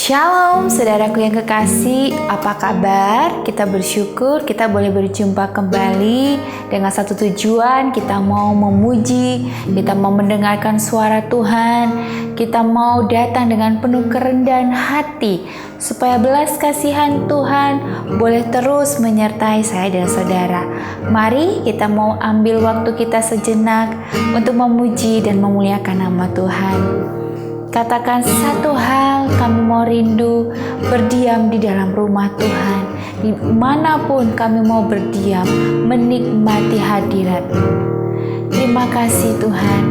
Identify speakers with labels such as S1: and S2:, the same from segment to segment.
S1: Shalom saudaraku yang kekasih, apa kabar? Kita bersyukur kita boleh berjumpa kembali dengan satu tujuan. Kita mau memuji, kita mau mendengarkan suara Tuhan, kita mau datang dengan penuh kerendahan hati supaya belas kasihan Tuhan boleh terus menyertai saya dan saudara. Mari kita mau ambil waktu kita sejenak untuk memuji dan memuliakan nama Tuhan. Katakan satu hal, kami mau rindu berdiam di dalam rumah Tuhan. Dimanapun kami mau berdiam, menikmati hadirat-Mu. Terima kasih Tuhan.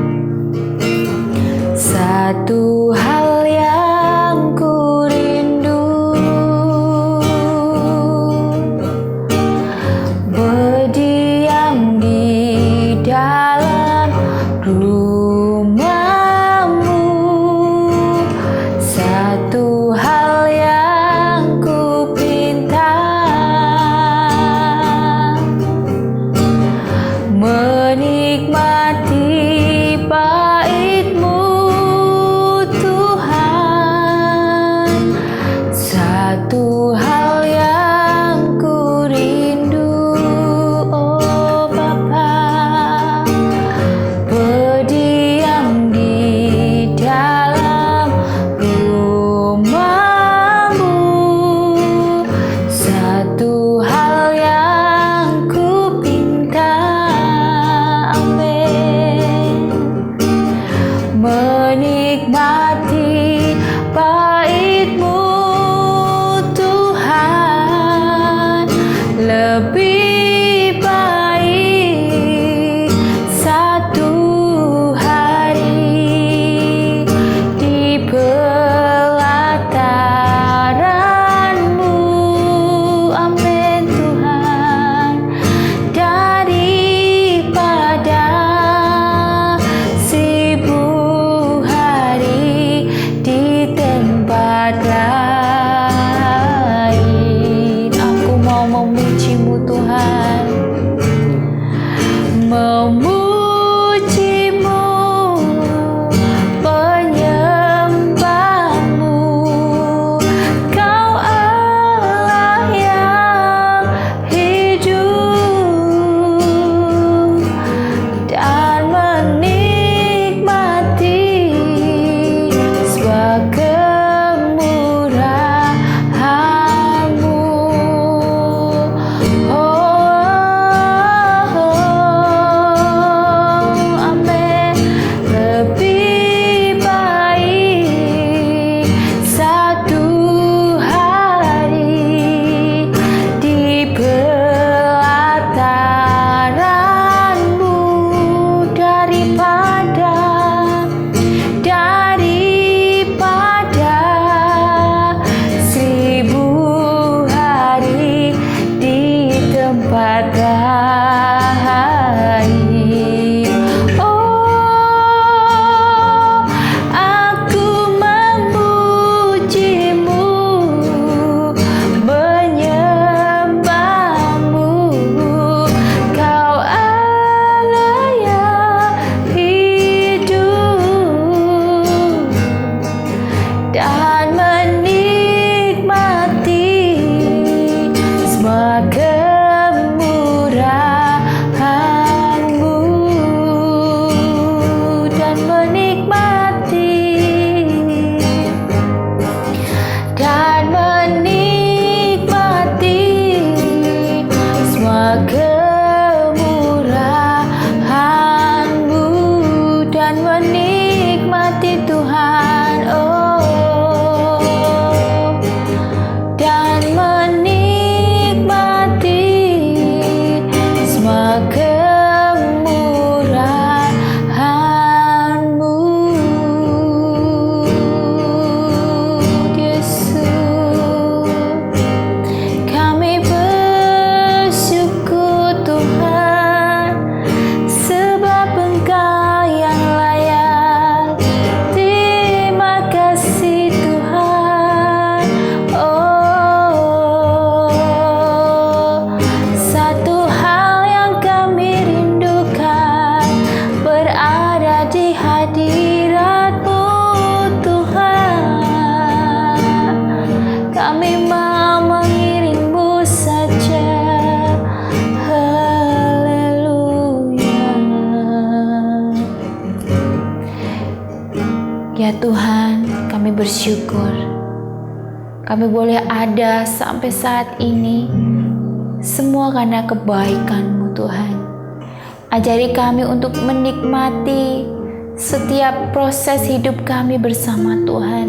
S1: Satu hal yang ku rindu, berdiam di dalam rumah. Ya Tuhan, kami bersyukur kami boleh ada sampai saat ini, semua karena kebaikan-Mu Tuhan. Ajari kami untuk menikmati setiap proses hidup kami bersama Tuhan.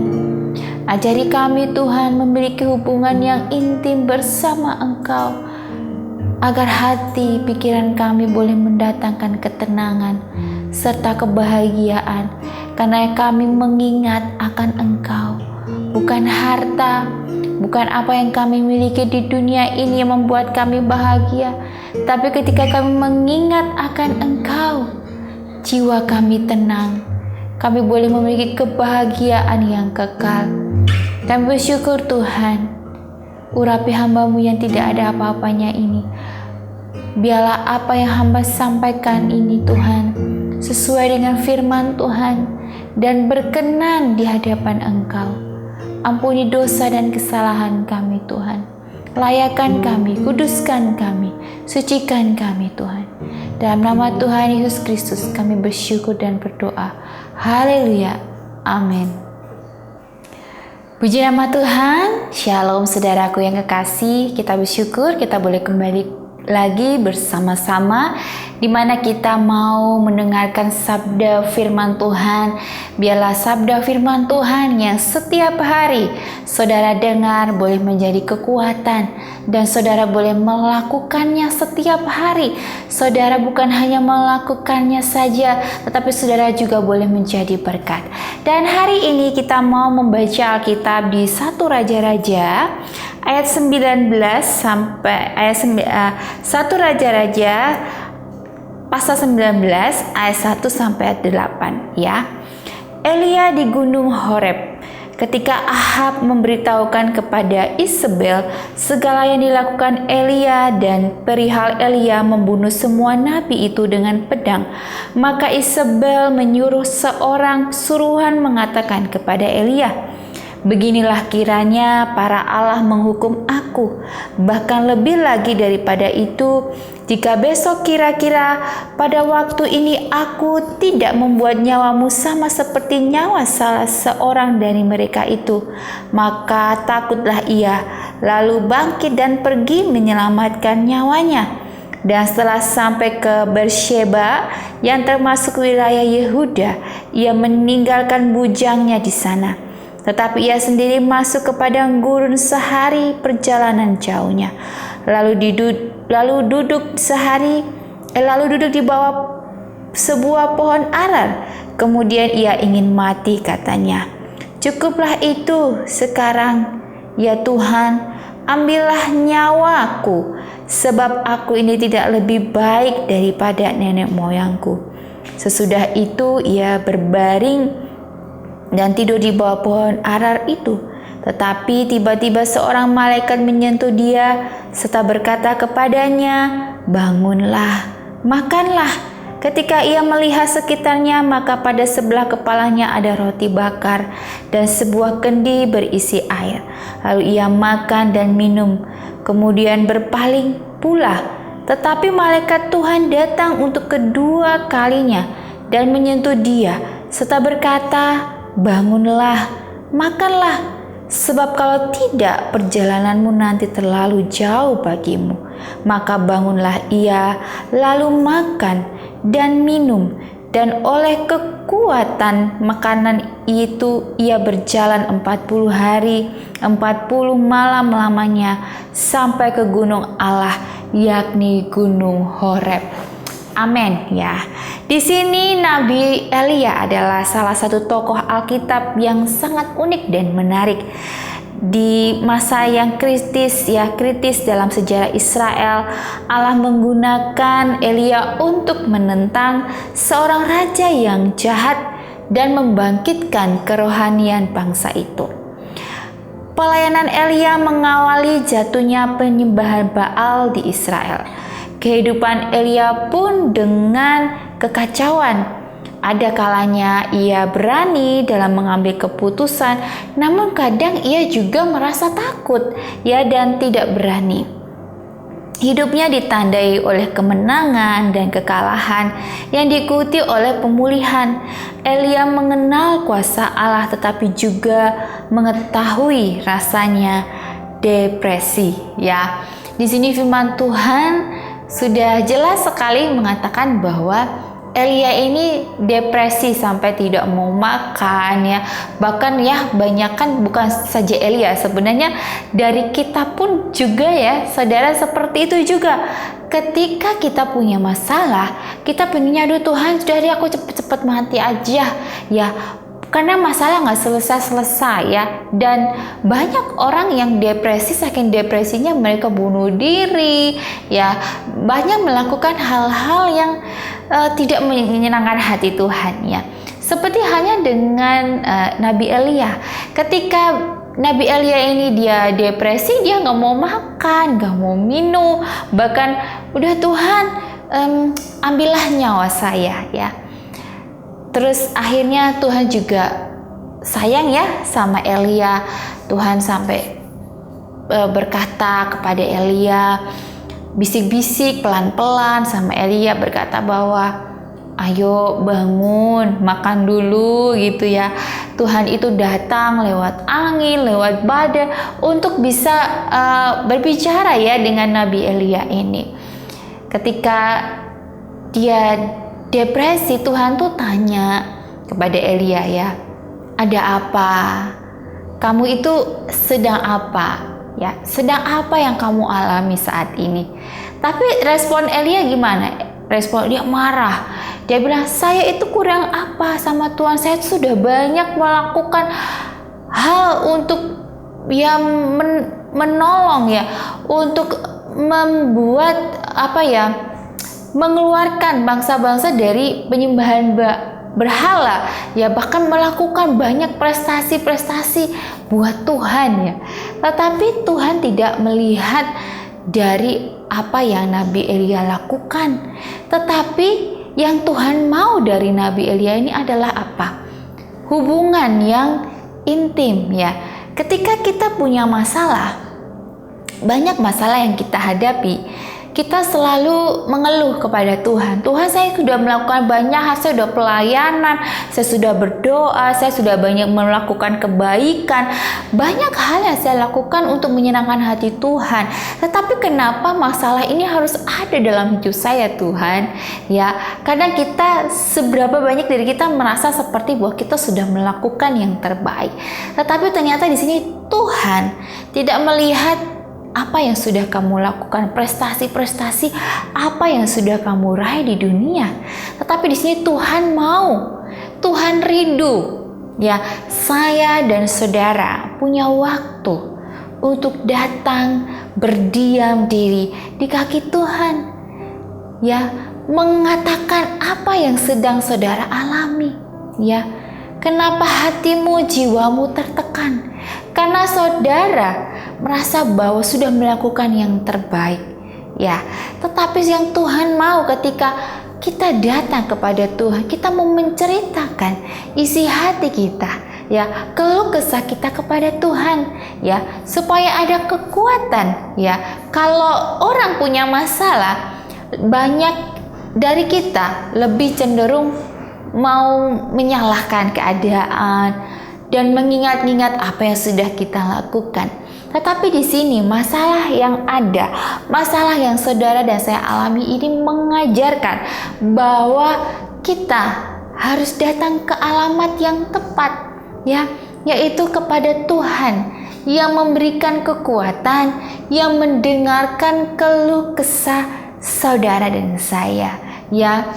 S1: Ajari kami Tuhan memiliki hubungan yang intim bersama Engkau, agar hati pikiran kami boleh mendatangkan ketenangan serta kebahagiaan, karena kami mengingat akan Engkau. Bukan harta, bukan apa yang kami miliki di dunia ini yang membuat kami bahagia, tapi ketika kami mengingat akan Engkau, jiwa kami tenang. Kami boleh memiliki kebahagiaan yang kekal. Kami bersyukur Tuhan, urapi hamba-Mu yang tidak ada apa-apanya ini. Biarlah apa yang hamba sampaikan ini Tuhan, sesuai dengan firman Tuhan, dan berkenan di hadapan Engkau. Ampuni dosa dan kesalahan kami Tuhan. Layakan kami, kuduskan kami, sucikan kami Tuhan. Dalam nama Tuhan Yesus Kristus kami bersyukur dan berdoa. Haleluya. Amin. Puji nama Tuhan. Shalom saudaraku yang kekasih. Kita bersyukur kita boleh kembali lagi bersama-sama, di mana kita mau mendengarkan sabda firman Tuhan. Biarlah sabda firman Tuhan yang setiap hari saudara dengar boleh menjadi kekuatan, dan saudara boleh melakukannya setiap hari. Saudara bukan hanya melakukannya saja, tetapi saudara juga boleh menjadi berkat. Dan hari ini kita mau membaca Alkitab di 1 Raja-Raja ayat 19 sampai ayat 1 Raja-Raja pasal 19 ayat 1 sampai ayat 8 ya. Elia di Gunung Horeb. Ketika Ahab memberitahukan kepada Isabel segala yang dilakukan Elia dan perihal Elia membunuh semua nabi itu dengan pedang, maka Isabel menyuruh seorang suruhan mengatakan kepada Elia, "Beginilah kiranya para Allah menghukum aku, bahkan lebih lagi daripada itu, jika besok kira-kira pada waktu ini aku tidak membuat nyawamu sama seperti nyawa salah seorang dari mereka itu, maka takutlah ia, lalu bangkit dan pergi menyelamatkan nyawanya." Dan setelah sampai ke Beersheba yang termasuk wilayah Yehuda, ia meninggalkan bujangnya di sana. Tetapi ia sendiri masuk ke padang gurun sehari perjalanan jauhnya. Lalu duduk di bawah sebuah pohon arar. Kemudian ia ingin mati, katanya, "Cukuplah itu sekarang, ya Tuhan, ambillah nyawaku, sebab aku ini tidak lebih baik daripada nenek moyangku." Sesudah itu ia berbaring dan tidur di bawah pohon arar itu. Tetapi tiba-tiba seorang malaikat menyentuh dia serta berkata kepadanya, "Bangunlah, makanlah." Ketika ia melihat sekitarnya, maka pada sebelah kepalanya ada roti bakar dan sebuah kendi berisi air. Lalu ia makan dan minum, kemudian berpaling pula. Tetapi malaikat Tuhan datang untuk kedua kalinya dan menyentuh dia serta berkata, "Bangunlah, makanlah, sebab kalau tidak perjalananmu nanti terlalu jauh bagimu." Maka bangunlah ia, lalu makan dan minum, dan oleh kekuatan makanan itu ia berjalan 40 hari 40 malam lamanya sampai ke gunung Allah, yakni Gunung Horeb. Amin ya. Di sini Nabi Elia adalah salah satu tokoh Alkitab yang sangat unik dan menarik. Di masa yang kritis dalam sejarah Israel, Allah menggunakan Elia untuk menentang seorang raja yang jahat dan membangkitkan kerohanian bangsa itu. Pelayanan Elia mengawali jatuhnya penyembahan Baal di Israel. Kehidupan Elia pun dengan kekacauan. Ada kalanya ia berani dalam mengambil keputusan, namun kadang ia juga merasa takut dan tidak berani. Hidupnya ditandai oleh kemenangan dan kekalahan yang diikuti oleh pemulihan. Elia mengenal kuasa Allah tetapi juga mengetahui rasanya depresi, ya. Di sini firman Tuhan sudah jelas sekali mengatakan bahwa Elia ini depresi sampai tidak mau makan, ya. Bahkan ya banyakkan bukan saja Elia, sebenarnya dari kita pun juga, ya saudara, seperti itu juga. Ketika kita punya masalah, kita pengennya, aduh Tuhan, sudah deh aku cepet-cepet mati aja, ya. Karena masalah nggak selesai-selesai, ya. Dan banyak orang yang depresi, saking depresinya mereka bunuh diri, ya. Banyak melakukan hal-hal yang tidak menyenangkan hati Tuhan, ya. Seperti hanya dengan Nabi Elia. Ketika Nabi Elia ini dia depresi, dia nggak mau makan, nggak mau minum, bahkan udah Tuhan ambillah nyawa saya, ya. Terus akhirnya Tuhan juga sayang, ya, sama Elia. Tuhan sampai berkata kepada Elia, bisik-bisik pelan-pelan sama Elia, berkata bahwa ayo bangun, makan dulu, gitu ya. Tuhan itu datang lewat angin, lewat badai untuk bisa berbicara, ya, dengan Nabi Elia ini. Ketika dia depresi, Tuhan tuh tanya kepada Elia, ya, ada apa? Kamu itu sedang apa? Ya, sedang apa yang kamu alami saat ini? Tapi respon Elia gimana? Respon dia marah. Dia bilang, saya itu kurang apa sama Tuhan? Saya sudah banyak melakukan hal untuk menolong, ya, untuk membuat mengeluarkan bangsa-bangsa dari penyembahan berhala, ya, bahkan melakukan banyak prestasi-prestasi buat Tuhan, ya. Tetapi Tuhan tidak melihat dari apa yang Nabi Elia lakukan, tetapi yang Tuhan mau dari Nabi Elia ini adalah apa? Hubungan yang intim, ya. Ketika kita punya masalah, banyak masalah yang kita hadapi, kita selalu mengeluh kepada Tuhan. Tuhan, saya sudah melakukan banyak hal, saya sudah pelayanan, saya sudah berdoa, saya sudah banyak melakukan kebaikan, banyak hal yang saya lakukan untuk menyenangkan hati Tuhan. Tetapi kenapa masalah ini harus ada dalam hidup saya, Tuhan? Ya, kadang kita, seberapa banyak dari kita merasa seperti bahwa kita sudah melakukan yang terbaik. Tetapi ternyata di sini Tuhan tidak melihat apa yang sudah kamu lakukan, prestasi-prestasi apa yang sudah kamu raih di dunia. Tetapi di sini Tuhan mau, Tuhan rindu, ya, saya dan saudara punya waktu untuk datang berdiam diri di kaki Tuhan, ya, mengatakan apa yang sedang saudara alami, ya. Kenapa hatimu, jiwamu tertekan? Karena saudara merasa bahwa sudah melakukan yang terbaik, ya. Tetapi yang Tuhan mau ketika kita datang kepada Tuhan, kita mau menceritakan isi hati kita, ya, keluh kesah kita kepada Tuhan, ya, supaya ada kekuatan, ya. Kalau orang punya masalah, banyak dari kita lebih cenderung mau menyalahkan keadaan dan mengingat-ingat apa yang sudah kita lakukan. Tetapi di sini masalah yang ada, masalah yang saudara dan saya alami ini mengajarkan bahwa kita harus datang ke alamat yang tepat, ya, yaitu kepada Tuhan yang memberikan kekuatan, yang mendengarkan keluh kesah saudara dan saya, ya.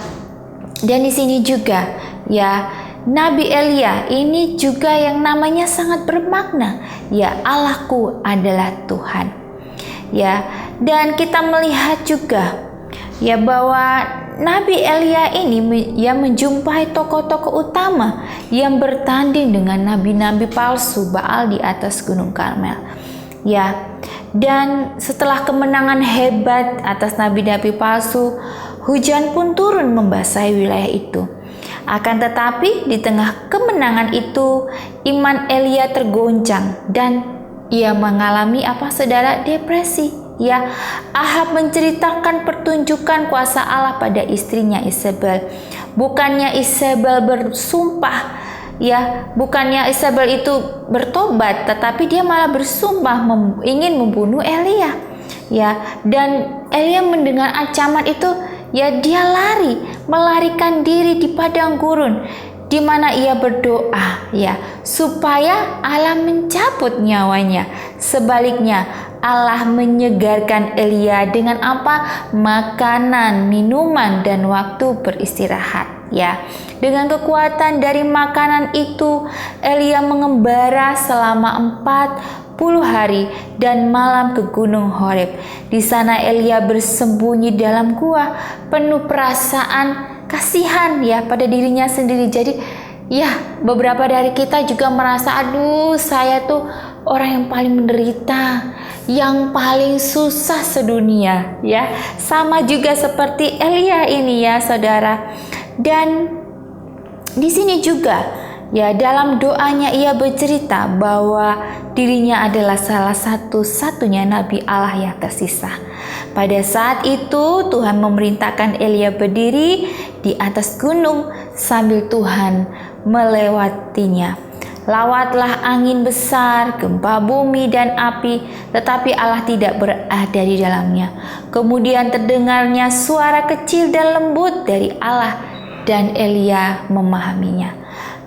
S1: Dan di sini juga, ya, Nabi Elia ini juga yang namanya sangat bermakna, ya, Allahku adalah Tuhan, ya. Dan kita melihat juga, ya, bahwa Nabi Elia ini ya menjumpai tokoh-tokoh utama yang bertanding dengan nabi-nabi palsu Baal di atas Gunung Karmel, ya. Dan setelah kemenangan hebat atas nabi-nabi palsu, hujan pun turun membasahi wilayah itu. Akan tetapi di tengah kemenangan itu, iman Elia tergoncang dan ia mengalami saudara? Depresi, Ya, Ahab menceritakan pertunjukan kuasa Allah pada istrinya Isabel. Bukannya Isabel bersumpah, ya, bukannya Isabel itu bertobat, tetapi dia malah bersumpah ingin membunuh Elia. Ya, dan Elia mendengar ancaman itu, ya dia melarikan diri di padang gurun, di mana ia berdoa, ya, supaya Allah mencabut nyawanya. Sebaliknya, Allah menyegarkan Elia dengan apa? Makanan, minuman, dan waktu beristirahat, ya. Dengan kekuatan dari makanan itu, Elia mengembara selama 40 hari dan malam ke Gunung Horeb. Di sana Elia bersembunyi dalam gua, penuh perasaan kasihan, ya, pada dirinya sendiri. Jadi, ya, beberapa dari kita juga merasa, aduh, saya tuh orang yang paling menderita, yang paling susah sedunia, ya. Sama juga seperti Elia ini, ya, saudara. Dan di sini juga, ya, dalam doanya ia bercerita bahwa dirinya adalah salah satu-satunya nabi Allah yang tersisa. Pada saat itu Tuhan memerintahkan Elia berdiri di atas gunung sambil Tuhan melewatinya. Lawatlah angin besar, gempa bumi dan api, tetapi Allah tidak berada di dalamnya. Kemudian terdengarnya suara kecil dan lembut dari Allah, dan Elia memahaminya.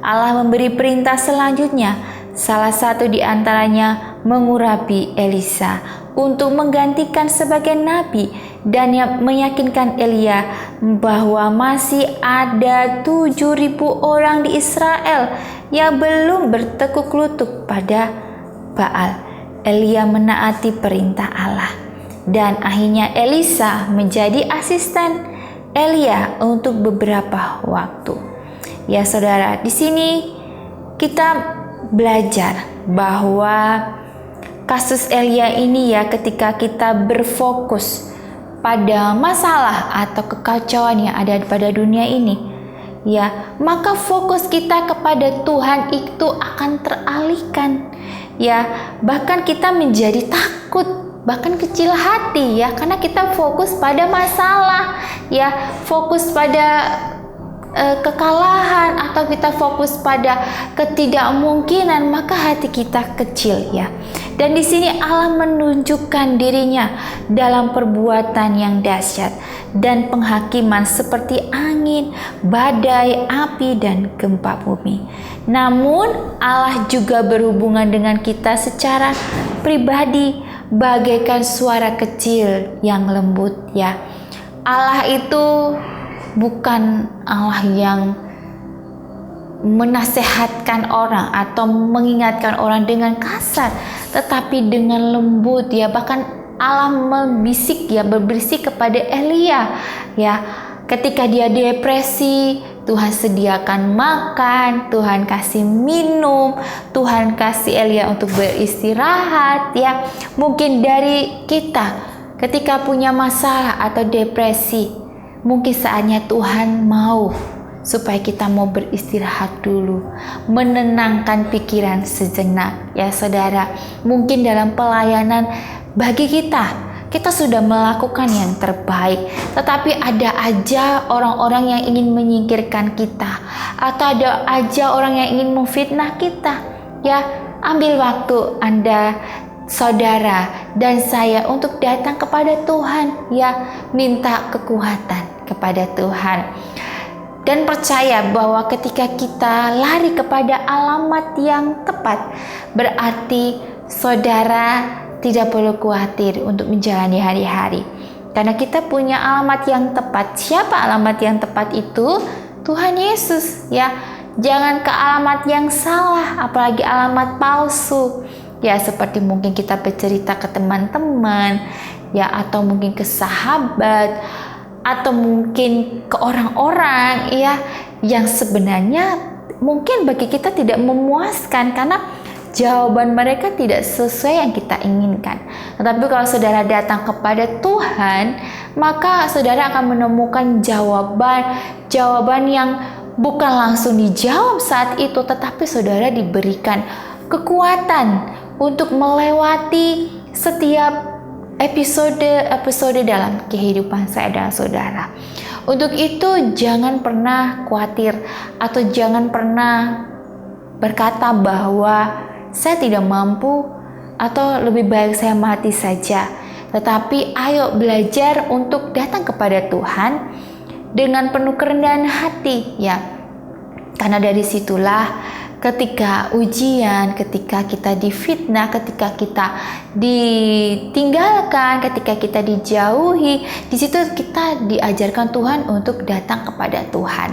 S1: Allah memberi perintah selanjutnya, salah satu di antaranya mengurapi Elisa untuk menggantikan sebagai nabi, dan meyakinkan Elia bahwa masih ada 7.000 orang di Israel yang belum bertekuk lutut pada Baal. Elia menaati perintah Allah, dan akhirnya Elisa menjadi asisten Elia untuk beberapa waktu. Ya, saudara, di sini kita belajar bahwa kasus Elia ini, ya, ketika kita berfokus pada masalah atau kekacauan yang ada pada dunia ini, ya, maka fokus kita kepada Tuhan itu akan teralihkan, ya. Bahkan kita menjadi takut, bahkan kecil hati, ya, karena kita fokus pada masalah, ya, fokus pada kekalahan, atau kita fokus pada ketidakmungkinan, maka hati kita kecil, ya. Dan di sini Allah menunjukkan dirinya dalam perbuatan yang dahsyat dan penghakiman seperti angin, badai, api, dan gempa bumi. Namun Allah juga berhubungan dengan kita secara pribadi bagaikan suara kecil yang lembut, ya. Allah itu bukan Allah yang menasehatkan orang atau mengingatkan orang dengan kasar, tetapi dengan lembut, ya. Bahkan Allah membisik, ya, berbisik kepada Elia, ya. Ketika dia depresi, Tuhan sediakan makan, Tuhan kasih minum, Tuhan kasih Elia untuk beristirahat, ya. Mungkin dari kita ketika punya masalah atau depresi, mungkin saatnya Tuhan mau supaya kita mau beristirahat dulu, menenangkan pikiran sejenak, ya, saudara. Mungkin dalam pelayanan bagi kita sudah melakukan yang terbaik, tetapi ada aja orang-orang yang ingin menyingkirkan kita, atau ada aja orang yang ingin memfitnah kita, ya. Ambil waktu Anda, saudara, dan saya untuk datang kepada Tuhan, ya, minta kekuatan kepada Tuhan. Dan percaya bahwa ketika kita lari kepada alamat yang tepat, berarti saudara tidak perlu khawatir untuk menjalani hari-hari, karena kita punya alamat yang tepat. Siapa alamat yang tepat itu? Tuhan Yesus, ya. Jangan ke alamat yang salah, apalagi alamat palsu, ya, seperti mungkin kita bercerita ke teman-teman, ya, atau mungkin ke sahabat, atau mungkin ke orang-orang, ya, yang sebenarnya mungkin bagi kita tidak memuaskan karena jawaban mereka tidak sesuai yang kita inginkan. Tetapi kalau saudara datang kepada Tuhan, maka saudara akan menemukan jawaban yang bukan langsung dijawab saat itu, tetapi saudara diberikan kekuatan untuk melewati setiap episode dalam kehidupan saya dan saudara. Untuk itu jangan pernah khawatir atau jangan pernah berkata bahwa saya tidak mampu atau lebih baik saya mati saja. Tetapi ayo belajar untuk datang kepada Tuhan dengan penuh kerendahan hati ya. Karena dari situlah ketika ujian, ketika kita difitnah, ketika kita ditinggalkan, ketika kita dijauhi, di situ kita diajarkan Tuhan untuk datang kepada Tuhan.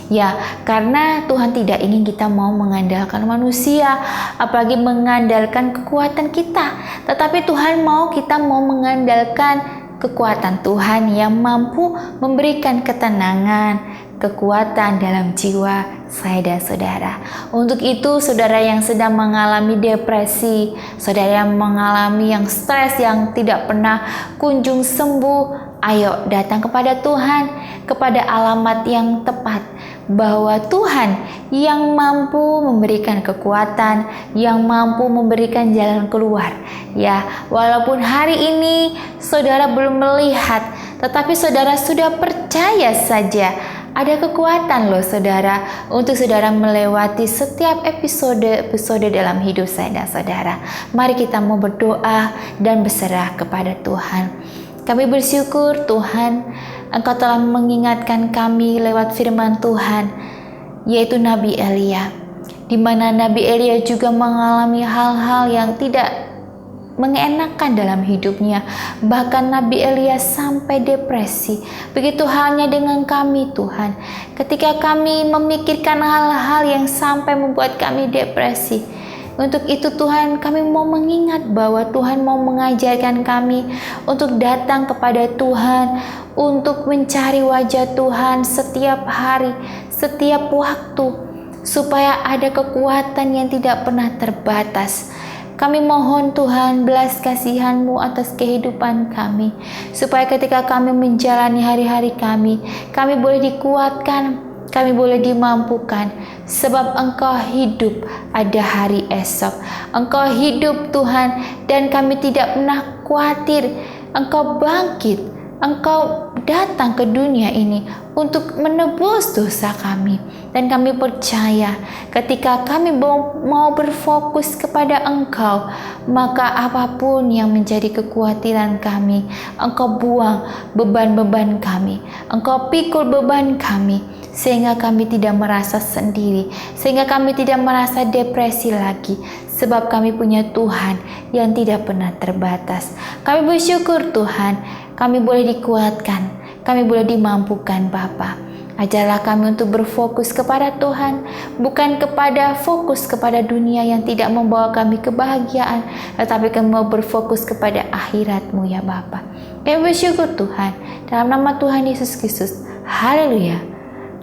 S1: Ya, karena Tuhan tidak ingin kita mau mengandalkan manusia, apalagi mengandalkan kekuatan kita. Tetapi Tuhan mau kita mau mengandalkan kekuatan Tuhan yang mampu memberikan ketenangan, kekuatan dalam jiwa saya dan saudara. Untuk itu saudara yang sedang mengalami depresi, saudara yang mengalami yang stres yang tidak pernah kunjung sembuh, ayo datang kepada Tuhan, kepada alamat yang tepat, bahwa Tuhan yang mampu memberikan kekuatan, yang mampu memberikan jalan keluar. Ya, walaupun hari ini saudara belum melihat, tetapi saudara sudah percaya saja ada kekuatan loh saudara untuk saudara melewati setiap episode dalam hidup saya dan saudara. Mari kita mau berdoa dan berserah kepada Tuhan. Kami bersyukur Tuhan, Engkau telah mengingatkan kami lewat firman Tuhan, yaitu Nabi Elia, di mana Nabi Elia juga mengalami hal-hal yang tidak mengenakan dalam hidupnya. Bahkan Nabi Elia sampai depresi. Begitu halnya dengan kami Tuhan. Ketika kami memikirkan hal-hal yang sampai membuat kami depresi, untuk itu Tuhan kami mau mengingat bahwa Tuhan mau mengajarkan kami untuk datang kepada Tuhan, untuk mencari wajah Tuhan setiap hari, setiap waktu, supaya ada kekuatan yang tidak pernah terbatas. Kami mohon Tuhan belas kasihan-Mu atas kehidupan kami, supaya ketika kami menjalani hari-hari kami boleh dikuatkan, kami boleh dimampukan, sebab Engkau hidup ada hari esok. Engkau hidup Tuhan, dan kami tidak pernah khawatir. Engkau bangkit, Engkau datang ke dunia ini untuk menebus dosa kami. Dan kami percaya ketika kami mau berfokus kepada Engkau, maka apapun yang menjadi kekhawatiran kami, Engkau buang beban-beban kami, Engkau pikul beban kami, sehingga kami tidak merasa sendiri, sehingga kami tidak merasa depresi lagi, sebab kami punya Tuhan yang tidak pernah terbatas. Kami bersyukur Tuhan, kami boleh dikuatkan, kami boleh dimampukan Bapa. Ajarlah kami untuk berfokus kepada Tuhan, bukan fokus kepada dunia yang tidak membawa kami kebahagiaan, tetapi kami mau berfokus kepada akhirat-Mu ya Bapa. Kami bersyukur Tuhan, dalam nama Tuhan Yesus Kristus. Haleluya.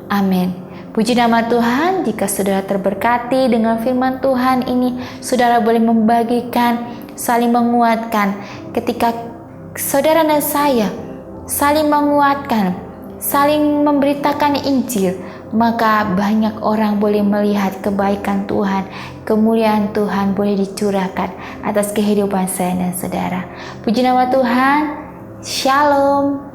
S1: Amin. Puji nama Tuhan. Jika saudara terberkati dengan firman Tuhan ini, saudara boleh membagikan, saling menguatkan. Ketika saudara dan saya saling menguatkan, saling memberitakan Injil, maka banyak orang boleh melihat kebaikan Tuhan, kemuliaan Tuhan boleh dicurahkan atas kehidupan saya dan saudara. Puji nama Tuhan. Shalom.